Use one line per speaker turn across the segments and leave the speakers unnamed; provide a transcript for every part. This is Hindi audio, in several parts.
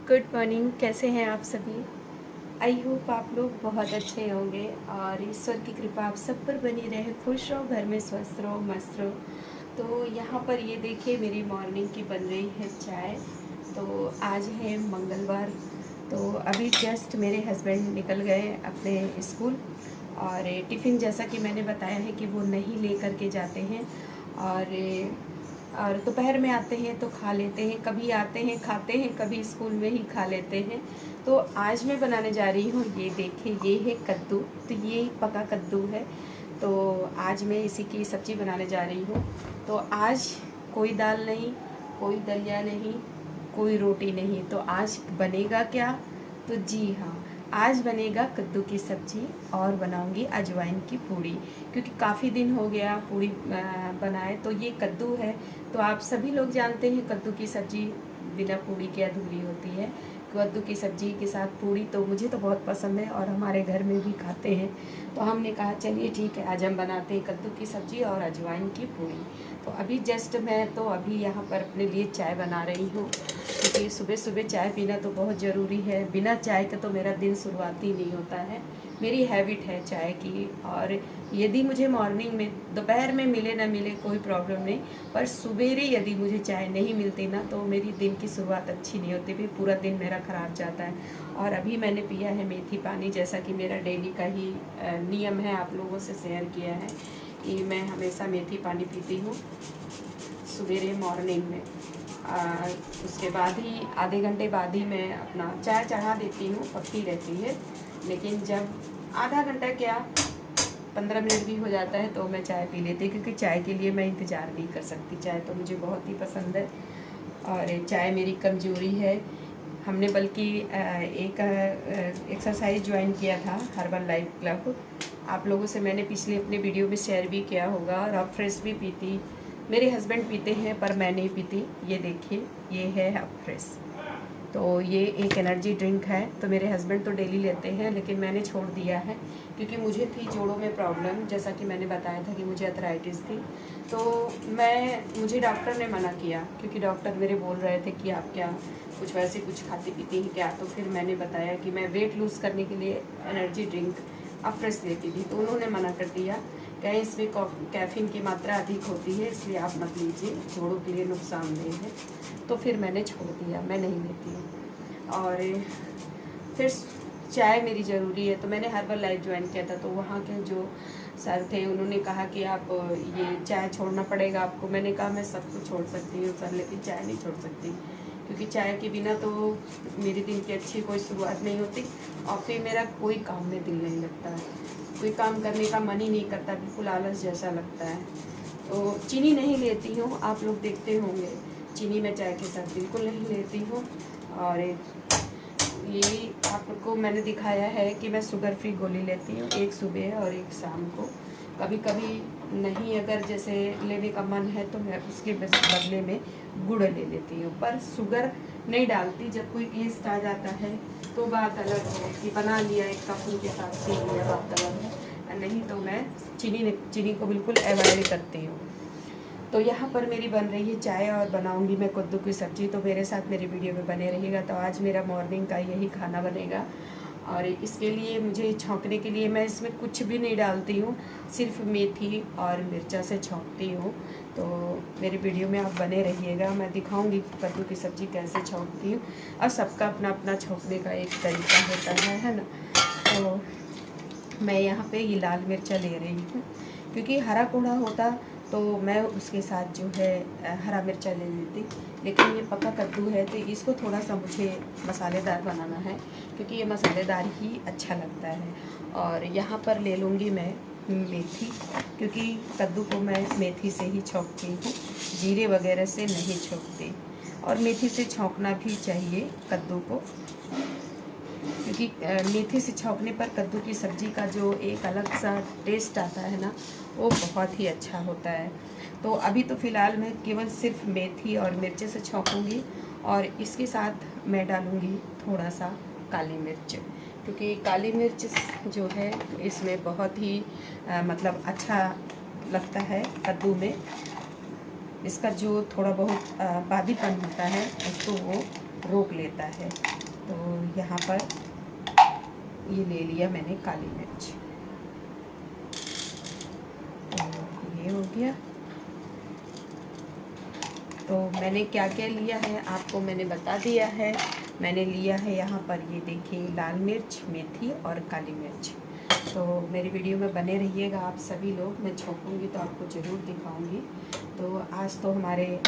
Good morning. कैसे हैं आप सभी? आई होप आप लोग बहुत अच्छे होंगे और ईश्वर की कृपा आप सब पर बनी रहे। खुश रहो, घर में स्वस्थ रहो, मस्त रहो। तो यहाँ पर ये देखिए मेरी मॉर्निंग की बन रही है चाय। तो आज है मंगलवार। तो अभी जस्ट मेरे हस्बैंड निकल गए अपने स्कूल और टिफ़िन जैसा कि मैंने बताया है कि वो नहीं ले करके जाते हैं। और दोपहर में आते हैं तो खा लेते हैं, कभी आते हैं खाते हैं, कभी स्कूल में ही खा लेते हैं। तो आज मैं बनाने जा रही हूँ, ये देखिए ये है कद्दू। तो ये पका कद्दू है। तो आज मैं इसी की सब्ज़ी बनाने जा रही हूँ। तो आज कोई दाल नहीं, कोई दलिया नहीं, कोई रोटी नहीं। तो आज बनेगा क्या? तो जी हाँ, आज बनेगा कद्दू की सब्ज़ी और बनाऊंगी अजवाइन की पूड़ी। क्योंकि काफ़ी दिन हो गया पूड़ी बनाए। तो ये कद्दू है, तो आप सभी लोग जानते हैं कद्दू की सब्ज़ी बिना पूड़ी के अधूरी होती है। कद्दू की सब्ज़ी के साथ पूड़ी तो मुझे तो बहुत पसंद है और हमारे घर में भी खाते हैं। तो हमने कहा चलिए ठीक है, आज हम बनाते हैं कद्दू की सब्ज़ी और अजवाइन की पूड़ी। तो अभी जस्ट मैं तो अभी यहाँ पर अपने लिए चाय बना रही हूँ, क्योंकि सुबह सुबह चाय पीना तो बहुत ज़रूरी है। बिना चाय के तो मेरा दिन शुरुआत ही नहीं होता है। मेरी हैबिट है चाय की। और यदि मुझे मॉर्निंग में दोपहर में मिले ना मिले कोई प्रॉब्लम नहीं, पर सवेरे यदि मुझे चाय नहीं मिलती ना तो मेरी दिन की शुरुआत अच्छी नहीं होती, फिर पूरा दिन मेरा ख़राब जाता है। और अभी मैंने पिया है मेथी पानी, जैसा कि मेरा डेली का ही नियम है, आप लोगों से शेयर किया है कि मैं हमेशा मेथी पानी पीती हूँ सवेरे मॉर्निंग में। उसके बाद ही आधे घंटे बाद ही मैं अपना चाय चढ़ा देती हूँ, पकती रहती है। लेकिन जब आधा घंटा क्या 15 मिनट भी हो जाता है तो मैं चाय पी लेती हूँ, क्योंकि चाय के लिए मैं इंतज़ार नहीं कर सकती। चाय तो मुझे बहुत ही पसंद है और चाय मेरी कमज़ोरी है। हमने बल्कि एक एक्सरसाइज ज्वाइन किया था, हर्बल लाइफ क्लब। आप लोगों से मैंने पिछले अपने वीडियो में शेयर भी किया होगा। और अब फ्रेश भी पीती, मेरे हस्बैंड पीते हैं पर मैं नहीं पीती। ये देखिए ये है अब फ्रेश। तो ये एक एनर्जी ड्रिंक है। तो मेरे हस्बैंड तो डेली लेते हैं, लेकिन मैंने छोड़ दिया है क्योंकि मुझे थी जोड़ों में प्रॉब्लम, जैसा कि मैंने बताया था कि मुझे अर्थराइटिस थी। तो मुझे डॉक्टर ने मना किया, क्योंकि डॉक्टर मेरे बोल रहे थे कि आप क्या कुछ वैसे कुछ खाती पीती हैं क्या। तो फिर मैंने बताया कि मैं वेट लूज़ करने के लिए एनर्जी ड्रिंक अफ्रेश लेती थी। तो उन्होंने मना कर दिया, कहीं इसमें कैफीन की मात्रा अधिक होती है, इसलिए आप मत लीजिए, जोड़ों के लिए नुकसानदेह है। तो फिर मैंने छोड़ दिया, मैं नहीं लेती हूँ। और फिर चाय मेरी ज़रूरी है। तो मैंने हर्बल लाइफ ज्वाइन किया था। तो वहाँ के जो सर थे उन्होंने कहा कि आप ये चाय छोड़ना पड़ेगा आपको। मैंने कहा मैं सब कुछ छोड़ सकती हूँ सर, लेकिन चाय नहीं छोड़ सकती, क्योंकि चाय के बिना तो मेरे दिन की अच्छी कोई शुरुआत नहीं होती और फिर मेरा कोई काम में दिल नहीं लगता है, कोई काम करने का मन ही नहीं करता, बिल्कुल आलस जैसा लगता है। तो चीनी नहीं लेती हूँ, आप लोग देखते होंगे चीनी मैं चाय के साथ बिल्कुल नहीं लेती हूँ। और ये आपको मैंने दिखाया है कि मैं शुगर फ्री गोली लेती हूँ, एक सुबह और एक शाम को। कभी कभी नहीं, अगर जैसे लेने का मन है तो मैं उसके बदले में गुड़ ले लेती हूँ, पर शुगर नहीं डालती। जब कोई गेस्ट आ जाता है तो बात अलग है कि बना लिया एक कप उनके साथ पी लिया, बात अलग है। नहीं तो मैं चीनी को बिल्कुल अवॉइड करती हूँ। तो यहाँ पर मेरी बन रही है चाय और बनाऊंगी मैं कद्दू की सब्ज़ी। तो मेरे साथ मेरे वीडियो में बने रहिएगा। तो आज मेरा मॉर्निंग का यही खाना बनेगा। और इसके लिए मुझे छौंकने के लिए मैं इसमें कुछ भी नहीं डालती हूँ, सिर्फ मेथी और मिर्चा से छौंकती हूँ। तो मेरे वीडियो में आप बने रहिएगा, मैं दिखाऊंगी कद्दू की सब्ज़ी कैसे छौंकती हूँ। और सबका अपना अपना छौंकने का एक तरीका होता है ना। तो मैं यहाँ पे ये लाल मिर्चा ले रही हूँ, क्योंकि हरा कोड़ा होता तो मैं उसके साथ जो है हरा मिर्चा ले लेती। लेकिन ये पका कद्दू है तो इसको थोड़ा सा मुझे मसालेदार बनाना है, क्योंकि ये मसालेदार ही अच्छा लगता है। और यहाँ पर ले लूँगी मैं मेथी, क्योंकि कद्दू को मैं मेथी से ही छौंकती हूँ, जीरे वगैरह से नहीं छौंकती। और मेथी से छौंकना भी चाहिए कद्दू को, क्योंकि मेथी से छौंकने पर कद्दू की सब्ज़ी का जो एक अलग सा टेस्ट आता है ना, वो बहुत ही अच्छा होता है। तो अभी तो फ़िलहाल मैं केवल सिर्फ मेथी और मिर्ची से छौंकूँगी। और इसके साथ मैं डालूँगी थोड़ा सा काली मिर्च, क्योंकि काली मिर्च जो है इसमें बहुत ही मतलब अच्छा लगता है कद्दू में। इसका जो थोड़ा बहुत बादीपन होता है उसको वो रोक लेता है। तो यहाँ पर ये ले लिया मैंने काली मिर्च, तो ये हो गया। तो मैंने क्या क्या लिया है आपको मैंने बता दिया है। मैंने लिया है यहाँ पर ये देखिए लाल मिर्च, मेथी और काली मिर्च। तो मेरी वीडियो में बने रहिएगा आप सभी लोग, मैं छौंकूँगी तो आपको ज़रूर दिखाऊंगी। तो आज तो हमारे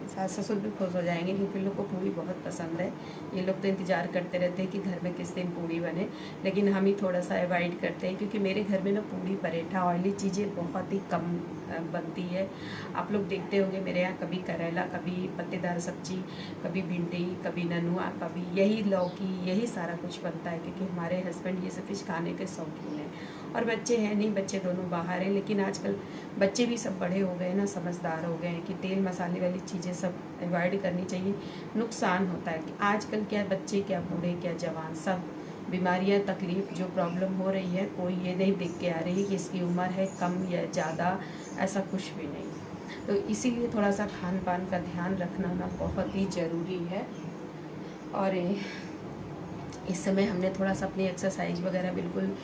सास ससुर भी खुश हो जाएंगे क्योंकि लोग को पूड़ी बहुत पसंद है। ये लोग तो इंतज़ार करते रहते हैं कि घर में किस दिन पूड़ी बने, लेकिन हम ही थोड़ा सा अवॉइड करते हैं क्योंकि मेरे घर में ना पूड़ी पराठा ऑयली चीज़ें बहुत ही कम बनती है। आप लोग देखते होंगे मेरे यहाँ कभी करेला, कभी पत्तेदार सब्जी, कभी भिंडी, कभी ननुआ, कभी यही लौकी, यही सारा कुछ बनता है क्योंकि हमारे हस्बैंड ये सब कुछ खाने के शौकीन हैं। और बच्चे हैं नहीं, बच्चे दोनों बाहर हैं, लेकिन आजकल बच्चे भी सब बड़े हो गए ना, समझदार हो गए हैं कि तेल मसाले वाली चीज़ें सब अवॉइड करनी चाहिए, नुकसान होता है। कि आजकल क्या बच्चे, क्या बूढ़े, क्या जवान, सब बीमारियां, तकलीफ़, जो प्रॉब्लम हो रही है कोई ये नहीं देख के आ रही कि इसकी उम्र है कम या ज़्यादा, ऐसा कुछ भी नहीं। तो इसीलिए थोड़ा सा खान पान का ध्यान रखना ना बहुत ही ज़रूरी है। और इस समय हमने थोड़ा सा अपनी एक्सरसाइज वगैरह बिल्कुल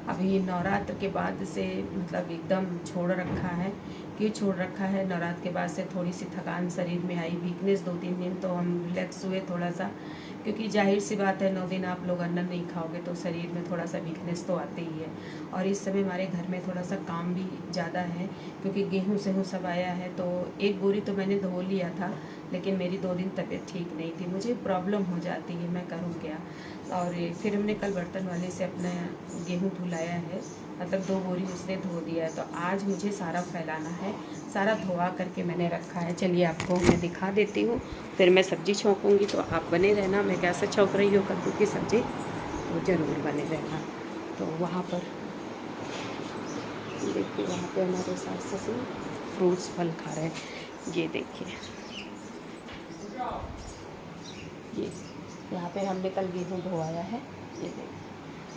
अभी नवरात्र के बाद से मतलब एकदम छोड़ रखा है। क्यों छोड़ रखा है? नवरात्र के बाद से थोड़ी सी थकान शरीर में आई, वीकनेस 2-3 दिन तो हम रिलैक्स हुए थोड़ा सा, क्योंकि जाहिर सी बात है 9 दिन आप लोग अन्न नहीं खाओगे तो शरीर में थोड़ा सा वीकनेस तो आते ही है। और इस समय हमारे घर में थोड़ा सा काम भी ज़्यादा है क्योंकि गेहूँ सेहूँ सब आया है। तो एक बोरी तो मैंने धो लिया था, लेकिन मेरी 2 दिन तबीयत ठीक नहीं थी, मुझे प्रॉब्लम हो जाती है, मैं करूँ क्या। और फिर हमने कल बर्तन वाले से अपना गेहूँ धुलाया है, मतलब 2 बोरी उसने धो दिया है। तो आज मुझे सारा फैलाना है, सारा धोआ करके मैंने रखा है। चलिए आपको मैं दिखा देती हूँ, फिर मैं सब्ज़ी छौंकूँगी तो आप बने रहना। मैं कैसे छौंक रही हूँ कद्दू की सब्ज़ी, तो ज़रूर बने रहना। तो वहाँ पर देखिए, वहाँ पे हमारे सास ससुर फ्रूट्स फल खा रहे हैं। ये देखिए, ये यहाँ पे हमने कल गेहूँ धोआया है। ये देखिए,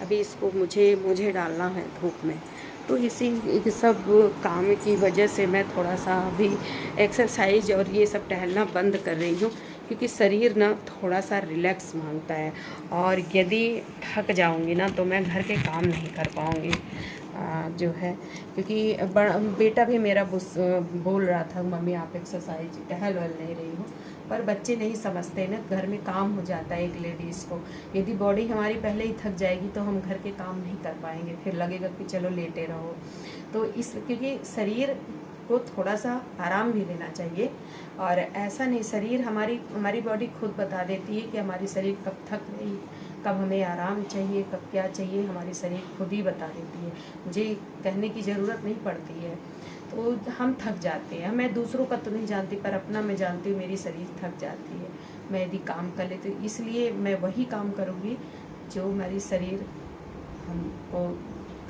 अभी इसको मुझे डालना है धूप में। तो इसी सब काम की वजह से मैं थोड़ा सा अभी एक्सरसाइज और ये सब टहलना बंद कर रही हूँ क्योंकि शरीर ना थोड़ा सा रिलैक्स मांगता है। और यदि थक जाऊँगी ना तो मैं घर के काम नहीं कर पाऊँगी जो है। क्योंकि बेटा भी मेरा बोल रहा था मम्मी आप एक्सरसाइज टहल वहल नहीं रही हो, पर बच्चे नहीं समझते ना, घर में काम हो जाता है एक लेडीज़ को। यदि बॉडी हमारी पहले ही थक जाएगी तो हम घर के काम नहीं कर पाएंगे, फिर लगेगा कि चलो लेटे रहो। तो क्योंकि शरीर को थोड़ा सा आराम भी लेना चाहिए। और ऐसा नहीं, शरीर हमारी बॉडी खुद बता देती है कि हमारी शरीर कब थक रही, कब हमें आराम चाहिए, कब क्या चाहिए, हमारी शरीर खुद ही बता देती है, मुझे कहने की ज़रूरत नहीं पड़ती है। तो हम थक जाते हैं, मैं दूसरों का तो नहीं जानती पर अपना मैं जानती हूँ, मेरी शरीर थक जाती है मैं यदि काम कर लेती हूँ। इसलिए मैं वही काम करूँगी जो हमारी शरीर हमको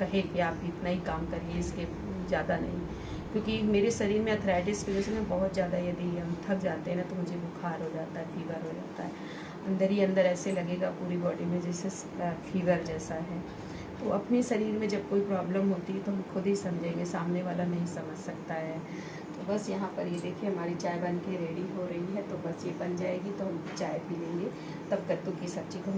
कहे कि आप इतना ही काम करिए, इसके ज़्यादा नहीं। क्योंकि मेरे शरीर में अर्थराइटिस की वजह से मैं बहुत ज़्यादा यदि हम थक जाते हैं ना तो मुझे बुखार हो जाता है, फीवर हो जाता है, अंदर ही अंदर ऐसे लगेगा पूरी बॉडी में जैसे फीवर जैसा है। तो अपने शरीर में जब कोई प्रॉब्लम होती है तो हम खुद ही समझेंगे, सामने वाला नहीं समझ सकता है। तो बस यहाँ पर ये देखिए हमारी चाय बन के रेडी हो रही है, तो बस ये बन जाएगी तो हम चाय पी लेंगे, तब कद्दू की सब्ज़ी को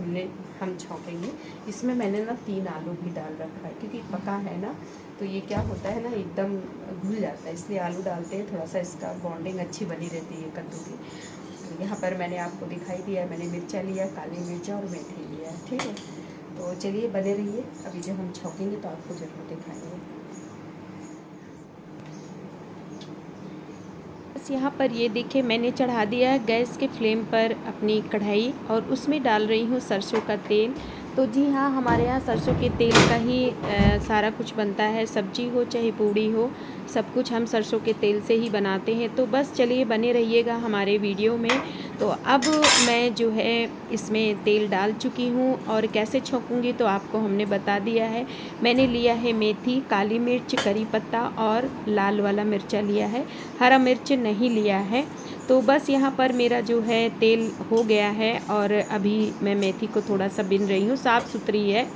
हम छौंकेंगे। इसमें मैंने ना 3 आलू भी डाल रखा है क्योंकि पका है ना, तो ये क्या होता है ना एकदम घुल जाता है, इसलिए आलू डालते हैं, थोड़ा सा इसका बॉन्डिंग अच्छी बनी रहती है कद्दू की। तो यहाँ पर मैंने आपको दिखाई दिया, मैंने मिर्चा लिया, काली मिर्चा और मेथी लिया, ठीक है। तो चलिए बने रहिए, अभी जब हम छौंकेंगे तो आपको ज़रूर दिखाएंगे। बस यहाँ पर ये देखिए मैंने चढ़ा दिया है गैस के फ्लेम पर अपनी कढ़ाई और उसमें डाल रही हूँ सरसों का तेल। तो जी हाँ, हमारे यहाँ सरसों के तेल का ही सारा कुछ बनता है, सब्जी हो चाहे पूड़ी हो, सब कुछ हम सरसों के तेल से ही बनाते हैं। तो बस चलिए बने रहिएगा हमारे वीडियो में। तो अब मैं जो है इसमें तेल डाल चुकी हूँ और कैसे छौंकूँगी तो आपको हमने बता दिया है। मैंने लिया है मेथी, काली मिर्च, करी पत्ता और लाल वाला मिर्चा लिया है, हरा मिर्च नहीं लिया है। तो बस यहाँ पर मेरा जो है तेल हो गया है और अभी मैं मेथी को थोड़ा सा बिन रही हूँ, साफ़ सुथरी है।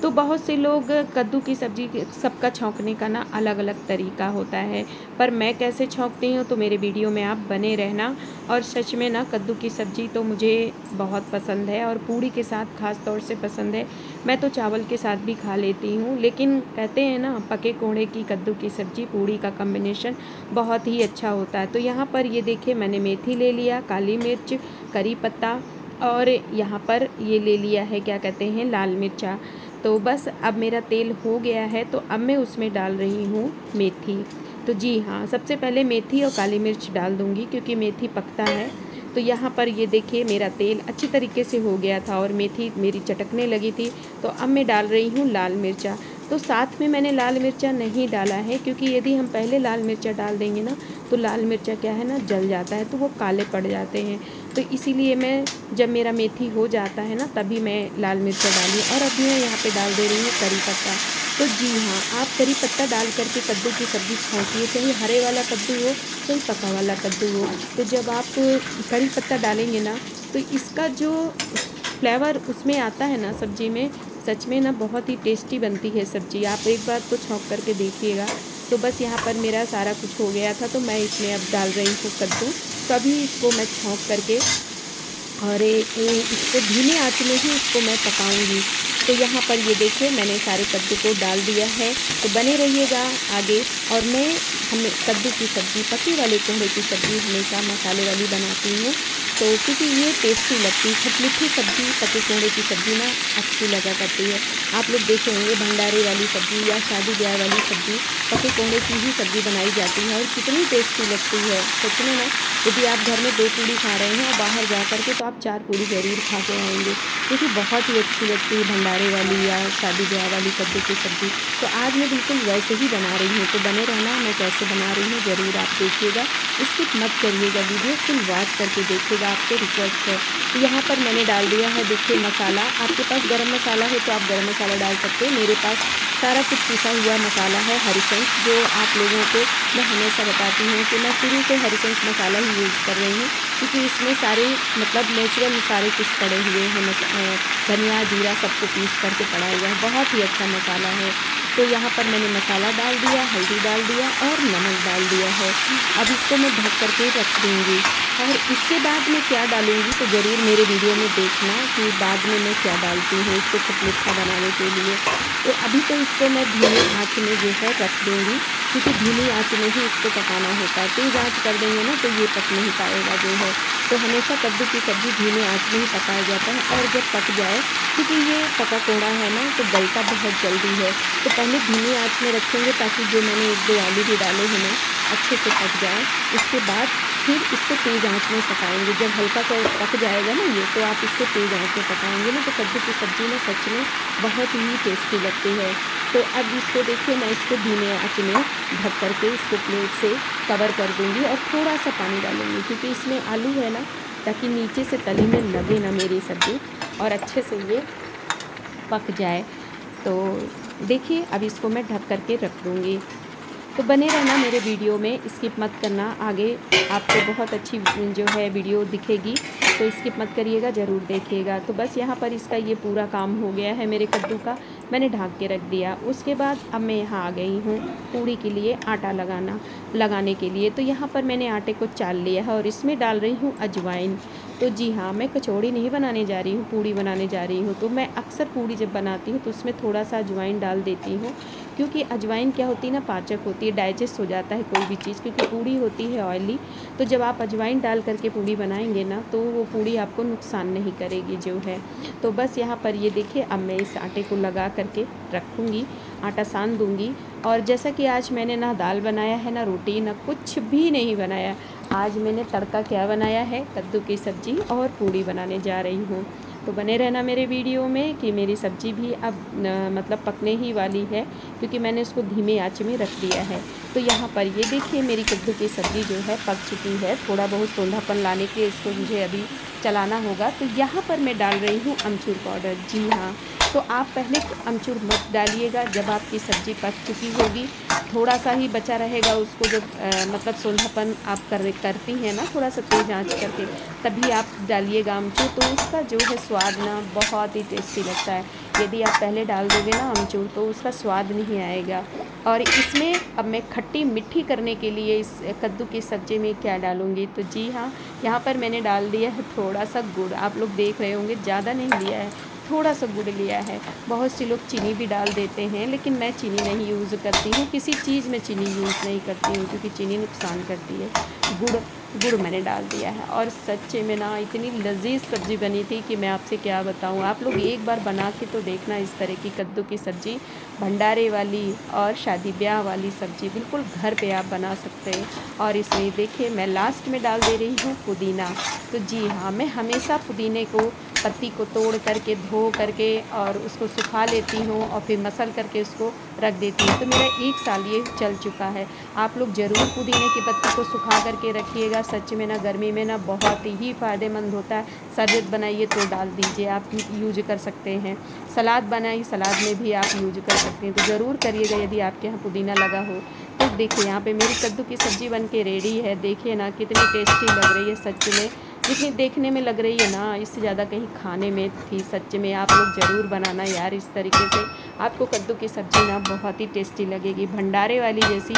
तो बहुत से लोग कद्दू की सब्ज़ी सबका छौंकने का ना अलग अलग तरीका होता है, पर मैं कैसे छौंकती हूँ तो मेरे वीडियो में आप बने रहना। और सच में ना कद्दू की सब्ज़ी तो मुझे बहुत पसंद है और पूड़ी के साथ ख़ास तौर से पसंद है। मैं तो चावल के साथ भी खा लेती हूँ, लेकिन कहते हैं ना पके कोढ़े की कद्दू की सब्ज़ी पूड़ी का कॉम्बिनेशन बहुत ही अच्छा होता है। तो यहाँ पर ये देखिए मैंने मेथी ले लिया, काली मिर्च, करी पत्ता और यहाँ पर ये ले लिया है क्या कहते हैं लाल मिर्चा। तो बस अब मेरा तेल हो गया है तो अब मैं उसमें डाल रही हूँ मेथी। तो जी हाँ, सबसे पहले मेथी और काली मिर्च डाल दूँगी क्योंकि मेथी पकता है। तो यहाँ पर ये देखिए मेरा तेल अच्छी तरीके से हो गया था और मेथी मेरी चटकने लगी थी। तो अब मैं डाल रही हूँ लाल मिर्चा। तो साथ में मैंने लाल मिर्चा नहीं डाला है क्योंकि यदि हम पहले लाल मिर्चा डाल देंगे ना तो लाल मिर्चा क्या है ना जल जाता है, तो वो काले पड़ जाते हैं। तो इसीलिए मैं जब मेरा मेथी हो जाता है ना तभी मैं लाल मिर्चा डाली और अभी मैं यहाँ पे डाल दे रही हूँ करी पत्ता। तो जी हाँ, आप करी पत्ता डाल करके कद्दू की सब्ज़ी छौंकिए, चाहे हरे वाला कद्दू हो चाहे पका वाला कद्दू हो। तो जब आप करी पत्ता डालेंगे ना तो इसका जो फ्लेवर उसमें आता है ना सब्ज़ी में, सच में ना बहुत ही टेस्टी बनती है सब्ज़ी। आप एक बार तो छौंक करके देखिएगा। तो बस यहाँ पर मेरा सारा कुछ हो गया था तो मैं इसमें अब डाल रही हूँ कद्दू। तो अभी इसको मैं छौंक करके और इसको धीमे आंच में ही इसको मैं पकाऊंगी। तो यहाँ पर ये देखिए मैंने सारे कद्दू को डाल दिया है। तो बने रहिएगा आगे। और मैं हमें कद्दू की सब्ज़ी पकी वाले कोहड़े की सब्ज़ी हमेशा मसाले वाली बनाती हूँ, तो क्योंकि ये टेस्टी लगती है। खटमिठी सब्ज़ी पके कोहड़े की सब्ज़ी ना अच्छी लगा करती है। आप लोग देखे होंगे भंडारे वाली सब्ज़ी या शादी ब्याह वाली सब्ज़ी पके कोहड़े की ही सब्ज़ी बनाई जाती है और कितनी टेस्टी लगती है। सच में ना यदि आप घर में 2 पूड़ी खा रहे हैं और बाहर जा कर के तो आप 4 पूड़ी ज़रूर खा के आएँगे, क्योंकि बहुत ही अच्छी लगती है भंडारे वाली या शादी ब्याह वाली कद्दू की सब्ज़ी। तो आज मैं बिल्कुल वैसे ही बना रही हूँ, तो बने रहना, मैं कैसे बना रही हूँ ज़रूर आप देखिएगा। स्किप मत करिएगा, वीडियो फुल वॉच करके देखिएगा, आपसे रिक्वेस्ट है। तो यहाँ पर मैंने डाल दिया है देखिए मसाला। आपके पास गरम मसाला है तो आप गरम मसाला डाल सकते हैं। मेरे पास सारा कुछ पिसा हुआ मसाला है हरीसेंस, जो आप लोगों को मैं हमेशा बताती हूँ कि मैं शुरू से हरीसेंस मसाला ही यूज़ कर रही हूँ, क्योंकि इसमें सारे मतलब नेचुरल सारे कुछ पड़े हुए हैं। धनिया जीरा सबको पीस करके पड़ा हुआ है, बहुत ही अच्छा मसाला है। तो यहाँ पर मैंने मसाला डाल दिया, हल्दी डाल दिया और नमक डाल दिया है। अब इसको मैं ढक करके रख दूँगी और इसके बाद मैं क्या डालूँगी तो ज़रूर मेरे वीडियो में देखना कि बाद में मैं क्या डालती हूँ इसको खटमिठा बनाने के लिए। तो अभी तो इसको मैं धीमी आँच में जो है रख दूँगी, क्योंकि धीमी आँच में ही इसको पकाना होता है। तेज़ आँच कर देंगे ना तो ये पक नहीं पाएगा जो है। तो हमेशा कद्दू की सब्ज़ी धीमी आँच में ही पकाया जाता है और जब पक जाए, क्योंकि ये पका कोड़ा है ना तो गलता बहुत जल्दी है, तो पहले धीमी आँच में रखेंगे ताकि जो मैंने 1-2 आलू भी डाले हैं ना अच्छे से पक जाए। उसके बाद फिर इसको तेज़ आँच में पकाएंगे। जब हल्का सा पक जाएगा ना ये, तो आप इसको तेज़ आँच में पकाएंगे ना तो कद्दू की सब्ज़ी ना सच में बहुत ही टेस्टी लगती है। तो अब इसको देखिए मैं इसको धीमे आँच में ढक करके इसको प्लेट से कवर कर दूँगी और थोड़ा सा पानी डालूँगी, क्योंकि इसमें आलू है ना, ताकि नीचे से तली में लगे ना मेरी सब्ज़ी और अच्छे से ये पक जाए। तो देखिए अब इसको मैं ढक करके रख दूँगी। तो बने रहना मेरे वीडियो में, स्किप मत करना। आगे आपको बहुत अच्छी जो है वीडियो दिखेगी, तो स्किप मत करिएगा, ज़रूर देखिएगा। तो बस यहाँ पर इसका ये पूरा काम हो गया है मेरे कद्दू का, मैंने ढक के रख दिया। उसके बाद अब मैं यहाँ आ गई हूँ पूड़ी के लिए आटा लगाने के लिए। तो यहाँ पर मैंने आटे को चाल लिया है और इसमें डाल रही हूँ अजवाइन। तो जी हाँ, मैं कचौड़ी नहीं बनाने जा रही हूँ, पूड़ी बनाने जा रही हूँ। तो मैं अक्सर पूड़ी जब बनाती हूँ तो उसमें थोड़ा सा अजवाइन डाल देती हूँ, क्योंकि अजवाइन क्या होती है ना, पाचक होती है, डाइजेस्ट हो जाता है कोई भी चीज़, क्योंकि पूड़ी होती है ऑयली। तो जब आप अजवाइन डाल करके पूड़ी बनाएंगे ना तो वो पूड़ी आपको नुकसान नहीं करेगी जो है। तो बस यहाँ पर ये देखिए अब मैं इस आटे को लगा करके रखूँगी, आटा सान दूँगी। और जैसा कि आज मैंने ना दाल बनाया है, ना रोटी, ना कुछ भी नहीं बनाया। आज मैंने तड़का क्या बनाया है, कद्दू की सब्ज़ी और पूड़ी बनाने जा रही हूँ। तो बने रहना मेरे वीडियो में कि मेरी सब्ज़ी भी अब मतलब पकने ही वाली है, क्योंकि मैंने इसको धीमे आंच में रख दिया है। तो यहाँ पर ये देखिए मेरी कद्दू की सब्ज़ी जो है पक चुकी है। थोड़ा बहुत सोंधापन लाने के लिए इसको मुझे अभी चलाना होगा। तो यहाँ पर मैं डाल रही हूँ अमचूर पाउडर। जी हाँ, तो आप पहले अमचूर मत डालिएगा। जब आपकी सब्ज़ी पक चुकी होगी, थोड़ा सा ही बचा रहेगा, उसको जब मतलब सोंधापन आप करती हैं ना, थोड़ा सा तेज़ आंच करके, तभी आप डालिएगा अमचूर। तो उसका जो है स्वाद ना बहुत ही टेस्टी लगता है। यदि आप पहले डाल दोगे ना अमचूर तो उसका स्वाद नहीं आएगा। और इसमें अब मैं खट्टी मीठी करने के लिए इस कद्दू की सब्ज़ी में क्या डालूँगी, तो जी हाँ, यहाँ पर मैंने डाल दिया है थोड़ा सा गुड़। आप लोग देख रहे होंगे ज़्यादा नहीं लिया है, थोड़ा सा गुड़ लिया है। बहुत से लोग चीनी भी डाल देते हैं, लेकिन मैं चीनी नहीं यूज़ करती हूँ, किसी चीज़ में चीनी यूज़ नहीं करती हूँ क्योंकि चीनी नुकसान करती है। गुड़ गुड़ मैंने डाल दिया है। और सच्चे में ना इतनी लजीज सब्ज़ी बनी थी कि मैं आपसे क्या बताऊँ। आप लोग एक बार बना के तो देखना इस तरह की कद्दू की सब्ज़ी, भंडारे वाली और शादी ब्याह वाली सब्ज़ी बिल्कुल घर पे आप बना सकते हैं। और इसमें देखिए मैं लास्ट में डाल दे रही हूँ पुदीना। तो जी हाँ, मैं हमेशा पुदीने को पत्ती को तोड़ करके धो करके और उसको सुखा लेती हूँ और फिर मसल करके उसको रख देती हूँ। तो मेरा 1 साल ये चल चुका है। आप लोग ज़रूर पुदीने की पत्ती को सुखा करके रखिएगा। सच में ना गर्मी में ना बहुत ही फ़ायदेमंद होता है। शरबत बनाइए तो डाल दीजिए, आप यूज कर सकते हैं। सलाद बनाइए, सलाद में भी आप यूज कर सकते हैं। तो ज़रूर करिएगा यदि आपके यहाँ पुदीना लगा हो। तो देखिए यहाँ पे मेरी कद्दू की सब्ज़ी बन के रेडी है। देखिए ना कितनी टेस्टी लग रही है। सच में जितनी देखने में लग रही है ना, इससे ज़्यादा कहीं खाने में थी। सच में आप लोग ज़रूर बनाना यार इस तरीके से, आपको कद्दू की सब्ज़ी ना बहुत ही टेस्टी लगेगी। भंडारे वाली जैसी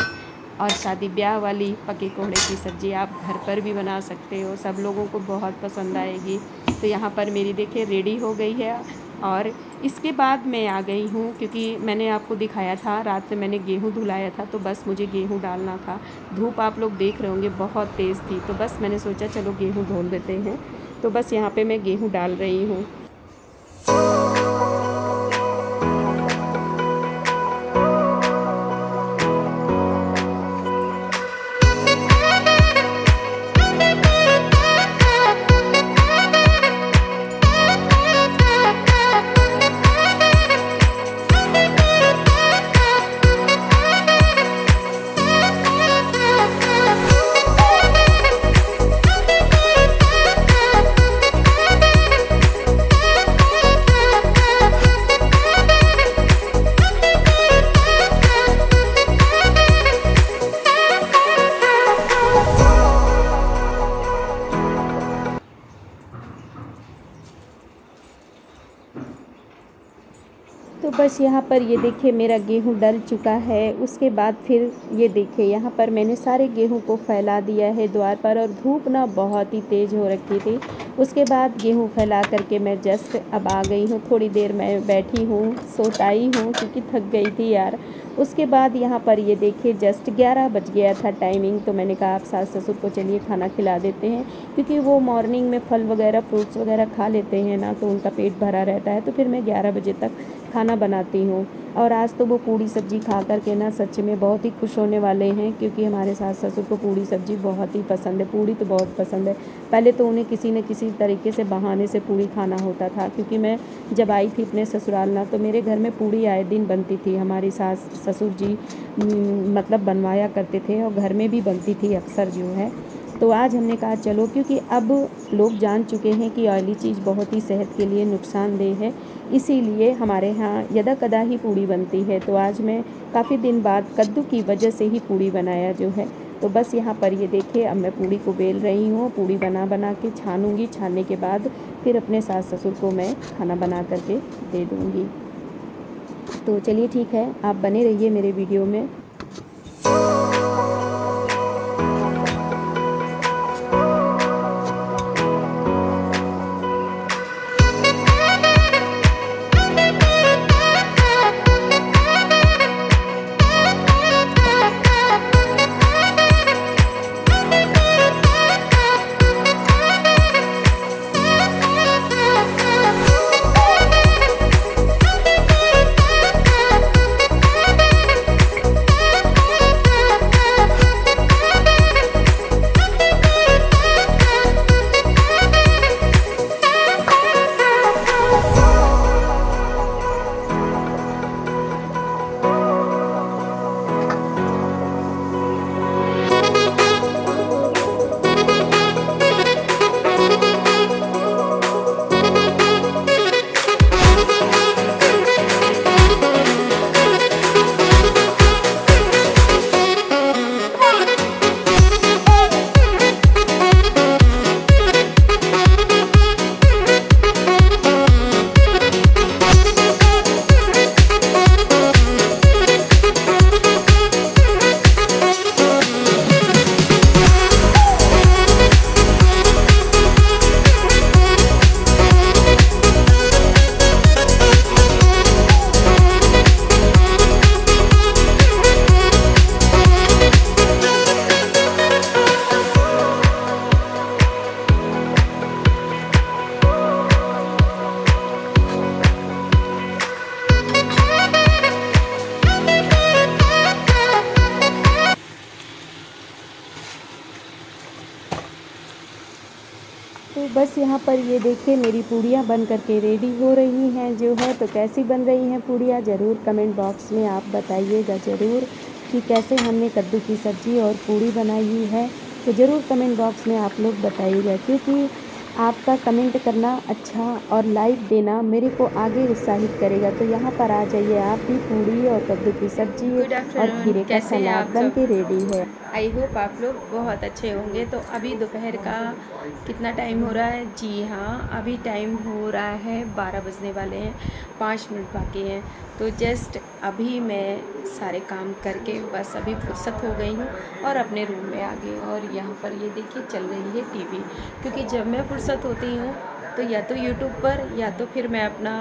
और शादी ब्याह वाली पके कोहड़े की सब्ज़ी आप घर पर भी बना सकते हो, सब लोगों को बहुत पसंद आएगी। तो यहाँ पर मेरी देखिए रेडी हो गई है। और इसके बाद मैं आ गई हूँ क्योंकि मैंने आपको दिखाया था रात में मैंने गेहूँ धुलाया था, तो बस मुझे गेहूँ डालना था। धूप आप लोग देख रहे होंगे बहुत तेज़ थी, तो बस मैंने सोचा चलो गेहूँ धुल देते हैं। तो बस यहाँ पे मैं गेहूँ डाल रही हूँ। तो बस यहाँ पर ये देखिए मेरा गेहूँ डल चुका है। उसके बाद फिर ये देखिए यहाँ पर मैंने सारे गेहूँ को फैला दिया है द्वार पर, और धूप ना बहुत ही तेज़ हो रखी थी। उसके बाद गेहूँ फैला करके मैं जस्ट अब आ गई हूँ। थोड़ी देर मैं बैठी हूँ, सोताई हूँ क्योंकि थक गई थी यार। उसके बाद यहाँ पर ये देखिए जस्ट 11 बज गया था टाइमिंग। तो मैंने कहा आप सास ससुर को चलिए खाना खिला देते हैं, क्योंकि वो मॉर्निंग में फल वगैरह फ्रूट्स वगैरह खा लेते हैं ना, तो उनका पेट भरा रहता है। तो फिर मैं 11 बजे तक खाना बनाती हूँ। और आज तो वो पूड़ी सब्ज़ी खा कर के ना सच में बहुत ही खुश होने वाले हैं, क्योंकि हमारे सास ससुर को पूड़ी सब्ज़ी बहुत ही पसंद है। पूड़ी तो बहुत पसंद है। पहले तो उन्हें किसी न किसी तरीके से बहाने से पूड़ी खाना होता था, क्योंकि मैं जब आई थी अपने ससुराल ना, तो मेरे घर में पूड़ी आए दिन बनती थी। हमारी सास ससुर जी मतलब बनवाया करते थे, और घर में भी बनती थी अक्सर जो है। तो आज हमने कहा चलो, क्योंकि अब लोग जान चुके हैं कि ऑयली चीज़ बहुत ही सेहत के लिए नुकसानदेह है, इसीलिए हमारे यहाँ यदा कदा ही पूड़ी बनती है। तो आज मैं काफ़ी दिन बाद कद्दू की वजह से ही पूड़ी बनाया जो है। तो बस यहाँ पर ये देखिए अब मैं पूड़ी को बेल रही हूँ। पूड़ी बना बना के छानूँगी, छानने के बाद फिर अपने सास ससुर को मैं खाना बना करके दे दूँगी। तो चलिए ठीक है, आप बने रहिए मेरे वीडियो में।
बस यहाँ पर ये देखिए मेरी पूड़ियाँ बन करके रेडी हो रही हैं जो है। तो कैसी बन रही हैं पूड़ियाँ, ज़रूर कमेंट बॉक्स में आप बताइएगा ज़रूर कि कैसे हमने कद्दू की सब्ज़ी और पूड़ी बनाई है। तो ज़रूर कमेंट बॉक्स में आप लोग बताइएगा, क्योंकि आपका कमेंट करना अच्छा और लाइक देना मेरे को आगे उत्साहित करेगा। तो यहाँ पर आ जाइए आप भी, पूड़ी और कद्दू की सब्ज़ी
गुड
और
आफ्टरनून,
खीरे का
कैसे हैं
सलाद
आप
बन
सब?
के रेडी है।
आई होप आप लोग बहुत अच्छे होंगे। तो अभी दोपहर का कितना टाइम हो रहा है? जी हाँ, अभी टाइम हो रहा है 12 बजने वाले हैं, 5 मिनट बाकी हैं। तो जस्ट अभी मैं सारे काम करके बस अभी फुर्सत हो गई हूँ और अपने रूम में आ गई। और यहाँ पर ये देखिए चल रही है टीवी, क्योंकि जब मैं फुर्सत होती हूँ तो या तो यूट्यूब पर या तो फिर मैं अपना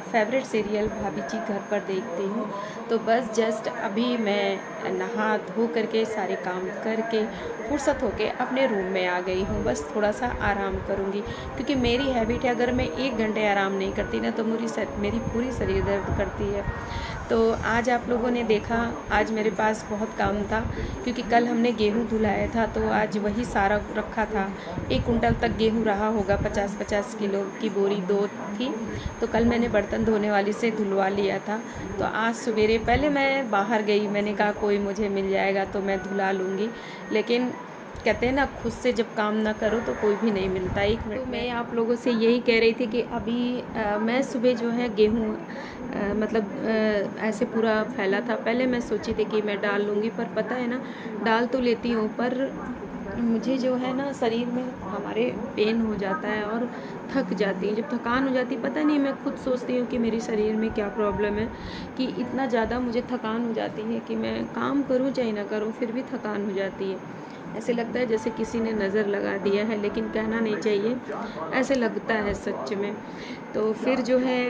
फेवरेट सीरियल भाभी जी घर पर देखती हूँ। तो बस जस्ट अभी मैं नहा धो करके सारे काम करके फुर्सत होके अपने रूम में आ गई हूँ। बस थोड़ा सा आराम करूँगी, क्योंकि मेरी हैबिट है, अगर मैं 1 घंटे आराम नहीं करती ना तो मेरी पूरी शरीर दर्द करती है। तो आज आप लोगों ने देखा, आज मेरे पास बहुत काम था, क्योंकि कल हमने गेहूँ धुलाया था तो आज वही सारा रखा था। 1 कुंटल तक गेहूँ रहा होगा, 50-50 किलो की बोरी 2 थी। तो कल मैंने बर्तन धोने वाली से धुलवा लिया था। तो आज सवेरे पहले मैं बाहर गई, मैंने कहा कोई मुझे मिल जाएगा तो मैं धुला लूँगी, लेकिन कहते हैं ना, खुद से जब काम ना करो तो कोई भी नहीं मिलता। 1 मिनट। तो मैं आप लोगों से यही कह रही थी कि अभी मैं सुबह जो है गेहूँ मतलब ऐसे पूरा फैला था। पहले मैं सोची थी कि मैं डाल लूँगी, पर पता है ना, डाल तो लेती हूँ पर मुझे जो है ना शरीर में हमारे पेन हो जाता है और थक जाती है। जब थकान हो जाती है, पता नहीं, मैं खुद सोचती हूँ कि मेरे शरीर में क्या प्रॉब्लम है कि इतना ज़्यादा मुझे थकान हो जाती है कि मैं काम करूँ चाहे ना करूँ फिर भी थकान हो जाती है। ऐसे लगता है जैसे किसी ने नज़र लगा दिया है, लेकिन कहना नहीं चाहिए, ऐसे लगता है सच में। तो फिर जो है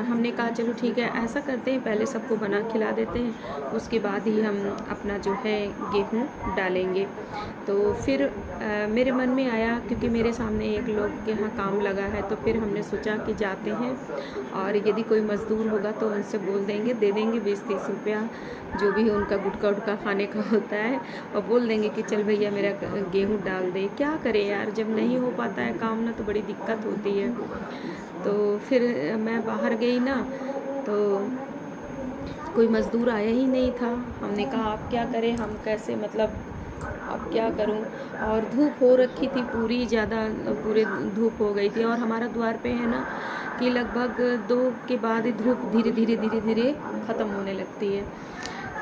हमने कहा चलो ठीक है, ऐसा करते हैं, पहले सबको बना खिला देते हैं, उसके बाद ही हम अपना जो है गेहूँ डालेंगे। तो फिर मेरे मन में आया, क्योंकि मेरे सामने एक लोग के यहाँ काम लगा है, तो फिर हमने सोचा कि जाते हैं और यदि कोई मज़दूर होगा तो उनसे बोल देंगे, दे देंगे 20-30 रुपया, जो भी उनका गुटका उटका खाने का होता है, और बोल देंगे कि चल भैया मेरा गेहूँ डाल दे। क्या करें यार, जब नहीं हो पाता है काम ना तो बड़ी दिक्कत होती है। तो फिर मैं बाहर गई ना, तो कोई मज़दूर आया ही नहीं था। हमने कहा अब क्या करें, हम कैसे, मतलब अब क्या करूं। और धूप हो रखी थी पूरी, ज़्यादा पूरे धूप हो गई थी, और हमारा द्वार पे है ना कि लगभग 2 के बाद ही धूप धीरे धीरे ख़त्म होने लगती है।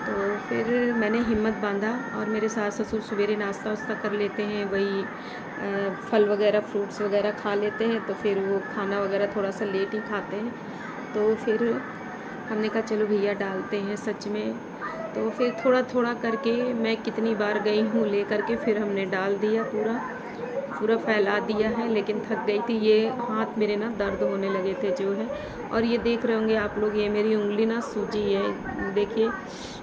तो फिर मैंने हिम्मत बांधा, और मेरे सास ससुर सवेरे नाश्ता वास्ता कर लेते हैं, वही फल वगैरह फ्रूट्स वगैरह खा लेते हैं, तो फिर वो खाना वगैरह थोड़ा सा लेट ही खाते हैं। तो फिर हमने कहा चलो भैया डालते हैं सच में। तो फिर थोड़ा थोड़ा करके, मैं कितनी बार गई हूँ ले करके, फिर हमने डाल दिया, पूरा पूरा फैला दिया है, लेकिन थक गई थी। ये हाथ मेरे ना दर्द होने लगे थे जो है। और ये देख रहे होंगे आप लोग, ये मेरी उंगली ना सूजी है, देखिए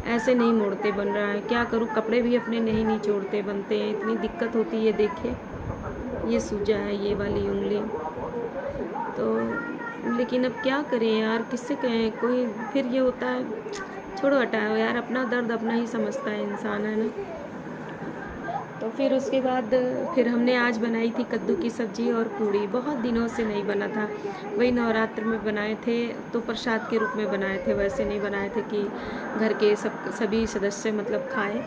ऐसे नहीं मोड़ते बन रहा है। क्या करूँ, कपड़े भी अपने नहीं निचोड़ते बनते हैं, इतनी दिक्कत होती है। देखिए ये सूजा है, ये वाली उंगली। तो लेकिन अब क्या करें यार, किससे कहें, कोई फिर ये होता है, छोड़ो हटाओ यार, अपना दर्द अपना ही समझता है इंसान, है ना। तो फिर उसके बाद फिर हमने आज बनाई थी कद्दू की सब्ज़ी और पूड़ी। बहुत दिनों से नहीं बना था, वही नवरात्र में बनाए थे, तो प्रसाद के रूप में बनाए थे, वैसे नहीं बनाए थे कि घर के सभी सदस्य मतलब खाएं।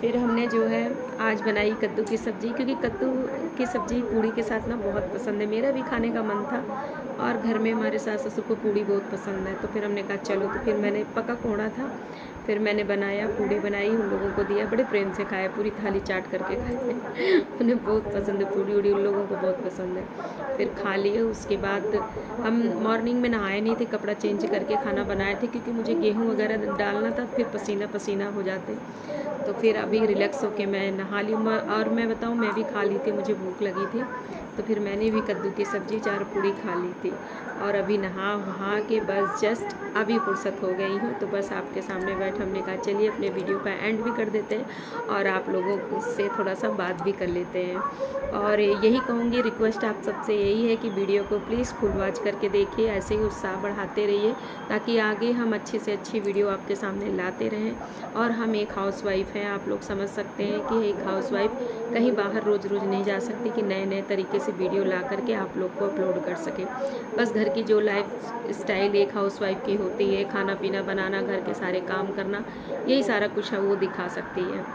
फिर हमने जो है आज बनाई कद्दू की सब्ज़ी, क्योंकि कद्दू की सब्ज़ी पूड़ी के साथ ना बहुत पसंद है, मेरा भी खाने का मन था, और घर में हमारे सास ससुर को पूड़ी बहुत पसंद है। तो फिर हमने कहा चलो, तो फिर मैंने पका कोड़ा था, फिर मैंने बनाया, पूड़ी बनाई, उन लोगों को दिया, बड़े प्रेम से खाया, पूरी थाली चाट करके खाए। उन्हें बहुत पसंद है पूड़ी उड़ी, उन लोगों को बहुत पसंद है। फिर खा लिए। उसके बाद हम मॉर्निंग में नहाए नहीं थे, कपड़ा चेंज करके खाना बनाए थे, क्योंकि मुझे गेहूँ वगैरह डालना था, फिर पसीना पसीना हो जाते। तो फिर अभी रिलैक्स होके मैं नहा ली, और मैं बताऊँ, मैं भी खा ली थी, मुझे भूख लगी थी, तो फिर मैंने भी कद्दू की सब्ज़ी 4 पूड़ी खा ली थी। और अभी नहा वहा के बस जस्ट अभी फुर्सत हो गई हूँ, तो बस आपके सामने बैठ, हमने कहा चलिए अपने वीडियो का एंड भी कर देते हैं और आप लोगों से थोड़ा सा बात भी कर लेते हैं। और यही कहूँगी, रिक्वेस्ट आप सबसे यही है कि वीडियो को प्लीज़ फुल वॉच करके देखिए, ऐसे ही उत्साह बढ़ाते रहिए, ताकि आगे हम अच्छी से अच्छी वीडियो आपके सामने लाते रहें। और हम एक हाउसवाइफ़ हैं, आप लोग समझ सकते हैं कि एक हाउसवाइफ़ कहीं बाहर रोज़ रोज़ नहीं जा सकती, कि नए नए तरीके से वीडियो ला करके आप लोग को अपलोड कर सके। बस घर की जो लाइफ स्टाइल एक हाउसवाइफ की होती है, खाना पीना बनाना, घर के सारे काम करना, यही सारा कुछ है वो दिखा सकती है।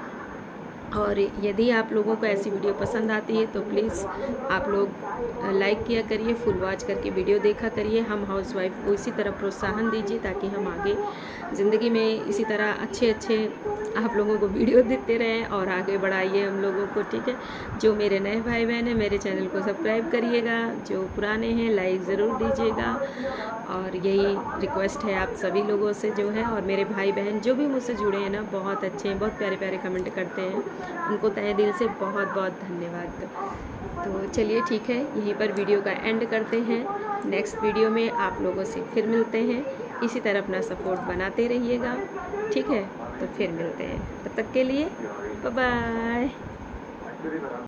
और यदि आप लोगों को ऐसी वीडियो पसंद आती है तो प्लीज़ आप लोग लाइक किया करिए, फुल वॉच करके वीडियो देखा करिए। हम हाउसवाइफ को इसी तरह प्रोत्साहन दीजिए ताकि हम आगे ज़िंदगी में इसी तरह अच्छे अच्छे आप लोगों को वीडियो देते रहें और आगे बढ़ाइए हम लोगों को, ठीक है। जो मेरे नए भाई बहन हैं मेरे चैनल को सब्सक्राइब करिएगा, जो पुराने हैं लाइक ज़रूर दीजिएगा। और यही रिक्वेस्ट है आप सभी लोगों से जो है। और मेरे भाई बहन जो भी मुझसे जुड़े हैं ना, बहुत अच्छे हैं, बहुत प्यारे प्यारे कमेंट करते हैं, उनको तहे दिल से बहुत बहुत धन्यवाद। तो चलिए ठीक है, यहीं पर वीडियो का एंड करते हैं। नेक्स्ट वीडियो में आप लोगों से फिर मिलते हैं। इसी तरह अपना सपोर्ट बनाते रहिएगा, ठीक है। तो फिर मिलते हैं, तब तक के लिए बाय बाय।